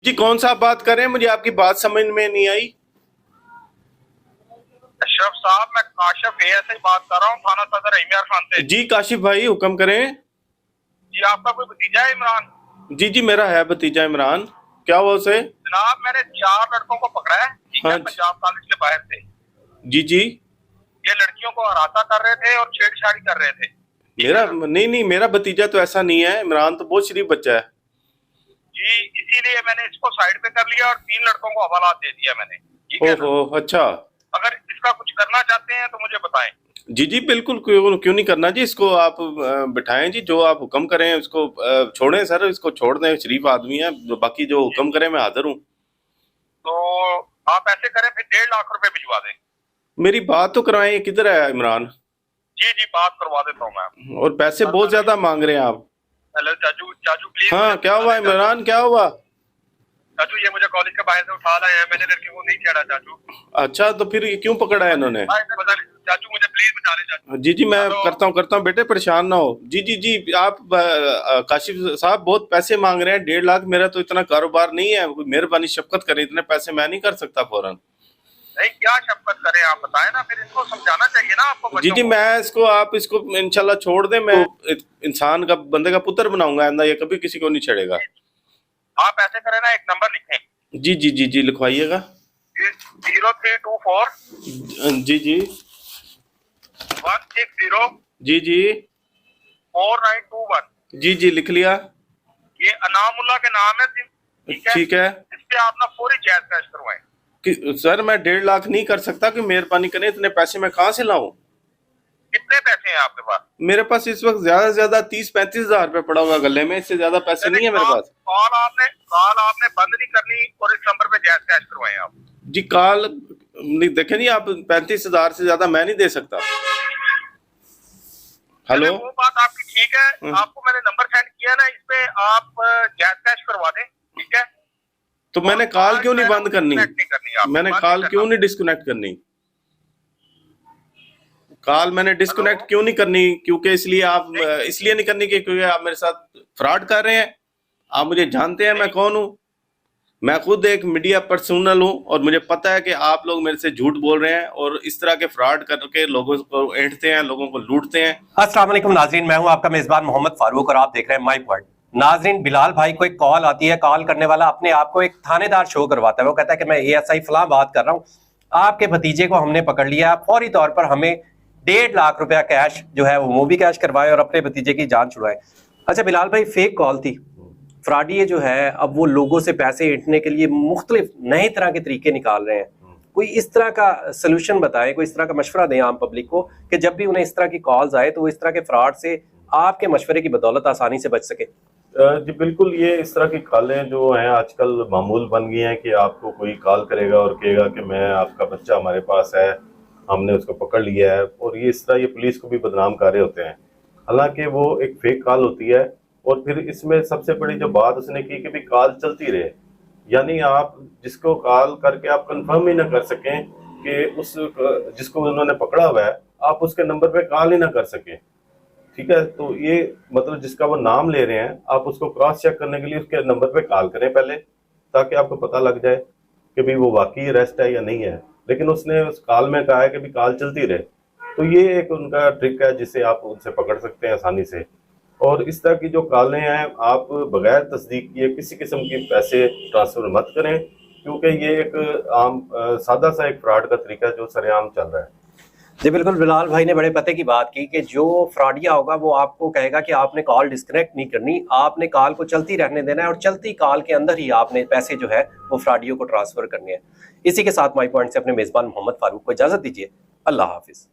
जी कौन सा आप बात कर रहे हैं? मुझे आपकी बात समझ में नहीं आई। अशरफ साहब, मैं काशिफ एएसआई बात कर रहा हूँ, थाना सदर इमरान खान से। जी काशिफ भाई हुक्म करें। जी, आपका कोई भतीजा है इमरान? जी जी मेरा है भतीजा इमरान। क्या हुआ उसे? जनाब, मैंने 4 लड़कों को पकड़ा है, ठीक हाँ है, जी। पंजाब कॉलेज के बाहर से। जी जी। ये लड़कियों को हरासा कर रहे थे और छेड़छाड़ी कर रहे थे, ठीक मेरा है ना? नहीं नहीं मेरा भतीजा तो ऐसा नहीं है। इमरान तो बहुत शरीफ बच्चा है। जी, इसीलिए मैंने इसको साइड पे कर लिया और 3 लड़कों को हवालात दे दिया मैंने, ठीक है ना? ओहो अच्छा। अगर इसका कुछ करना चाहते हैं तो मुझे बताएं। जी जी बिल्कुल, क्यों क्यों नहीं करना जी। इसको आप बिठाएं जी, जो आप हुक्म करें उसको छोड़ें सर, इसको छोड़ दें, शरीफ आदमी है। बाकी जो हुक्म करें मैं हाजिर हूँ। तो आप ऐसे करें, फिर 1.5 लाख रुपए भिजवा दें। मेरी बात तो करवाएं, ये किधर है इमरान? जी जी, बात करवा देता हूँ मैं। और पैसे बहुत ज्यादा मांग रहे हैं आप। हेलो चाचू, चाचू प्लीज। हाँ क्या हुआ इमरान, क्या हुआ? चाचू, ये मुझे कॉलेज के बाहर से उठा लाए हैं, मैंने लड़की को नहीं छेड़ा चाचू। अच्छा तो फिर ये क्यों पकड़ा है इन्होंने? चाचू मुझे प्लीज बचा ले चाचू। जी जी मैं हेलो। करता हूँ बेटे, परेशान ना हो। जी जी जी आप काशिफ साहब बहुत पैसे मांग रहे हैं, 1.5 लाख। मेरा तो इतना कारोबार नहीं है, मेहरबानी शफकत करें, इतने पैसे मैं नहीं कर सकता फौरन। नहीं, क्या शफकत करें आप बताएं ना, फिर इनको समझाना चाहिए ना आपको जी बच्चों जी को। मैं इसको, आप इसको इंशाल्लाह छोड़ दें। मैं इंसान का, बंदे का पुत्र बनाऊंगा आइंदा, ये कभी किसी को नहीं छेड़ेगा। आप ऐसे करें ना, एक नंबर लिखें। जी जी जी जी लिखवाइएगा। 0324 जी जी 160 जी जी 4921। जी जी लिख लिया। ये अनामुल्ला के नाम है, ठीक है? ठीक है इस पे आप ना पूरी जायज कैश करवाएं। कि सर मैं 1.5 लाख नहीं कर सकता, कि मेहरबानी करें, इतने पैसे मैं कहाँ से लाऊं? कितने पैसे हैं आपके पास? मेरे पास इस वक्त ज्यादा से ज्यादा 30-35 हजार रुपये पड़ा हुआ गले में, इससे ज्यादा पैसे नहीं है मेरे पास। कॉल आपने बंद नहीं करनी और इस नंबर पे जायज कैश करवाएं आप। जी कॉल नहीं, देखें जी आप 35 हजार से ज्यादा मैं नहीं दे सकता। हेलो। वो बात आपकी ठीक है, आपको मैंने नंबर सेंड किया ना, इस पे आप जायज कैश करवा दें, ठीक है? तो मैंने कॉल क्यों नहीं बंद करनी? मैंने कॉल क्यों नहीं डिस्कनेक्ट करनी? कॉल मैंने डिस्कनेक्ट क्यों नहीं करनी? क्योंकि इसलिए आप इसलिए नहीं करनी कि क्योंकि आप मेरे साथ फ्रॉड कर रहे हैं। आप मुझे जानते हैं मैं कौन हूँ। मैं खुद एक मीडिया पर्सनल हूँ और मुझे पता है कि आप लोग मेरे से झूठ बोल रहे हैं और इस तरह के फ्रॉड करके लोगों को ऐंठते हैं, लोगों को लूटते हैं। अस्सलाम वालेकुम नाजरीन, मैं हूं आपका मेजबान मोहम्मद फारूक और आप देख रहे हैं माई पॉइंट। नाजरीन, बिलाल भाई को एक कॉल आती है, कॉल करने वाला अपने आप को एक थानेदार शो करवाता है। वो कहता है कि मैं एएसआई फलां बात कर रहा हूँ, आपके भतीजे को हमने पकड़ लिया, फौरी तौर पर हमें 1.5 लाख रुपया कैश जो है वो भी कैश करवाए और अपने भतीजे की जान छुड़वाए। अच्छा बिलाल भाई, फेक कॉल थी। फ्रॉडिये जो है अब वो लोगों से पैसे ऐंठने के लिए मुख्तलिफ नए तरह के तरीके निकाल रहे हैं। कोई इस तरह का सोल्यूशन बताएं, कोई इस तरह का मशवरा दें आम पब्लिक को कि जब भी उन्हें इस तरह की कॉल्स आए तो वो इस तरह के फ्रॉड से आपके मशवरे की बदौलत आसानी से बच सके। जी बिल्कुल, ये इस तरह की कॉलें जो हैं आजकल मामूल बन गई हैं कि आपको कोई कॉल करेगा और कहेगा कि मैं, आपका बच्चा हमारे पास है, हमने उसको पकड़ लिया है, और ये इस तरह ये पुलिस को भी बदनाम कर रहे होते हैं। हालांकि वो एक फेक कॉल होती है। और फिर इसमें सबसे बड़ी जो बात उसने की कि भी कॉल चलती रहे, यानी आप जिसको कॉल करके आप कंफर्म ही ना कर सकें कि उस जिसको उन्होंने पकड़ा हुआ है, आप उसके नंबर पे कॉल ही ना कर सकें। ठीक है, तो ये मतलब जिसका वो नाम ले रहे हैं, आप उसको क्रॉस चेक करने के लिए उसके नंबर पे कॉल करें पहले, ताकि आपको पता लग जाए कि भाई वो वाकई अरेस्ट है या नहीं है। लेकिन उसने उस कॉल में कहा है कि भी कॉल चलती रहे, तो ये एक उनका ट्रिक है जिससे आप उनसे पकड़ सकते हैं आसानी से। और इस तरह की जो कॉलें हैं, आप बगैर तस्दीक किए किसी किस्म की पैसे ट्रांसफर मत करें, क्योंकि ये एक आम सादा सा एक फ्रॉड का तरीका जो सरेआम चल रहा है। जी बिल्कुल, बिलाल भाई ने बड़े पते की बात की कि जो फ्रॉडिया होगा वो आपको कहेगा कि आपने कॉल डिस्कनेक्ट नहीं करनी, आपने कॉल को चलती रहने देना है और चलती कॉल के अंदर ही आपने पैसे जो है वो फ्रॉडियों को ट्रांसफर करने हैं। इसी के साथ माई पॉइंट से अपने मेजबान मोहम्मद फारूक को इजाजत दीजिए। अल्लाह हाफिज।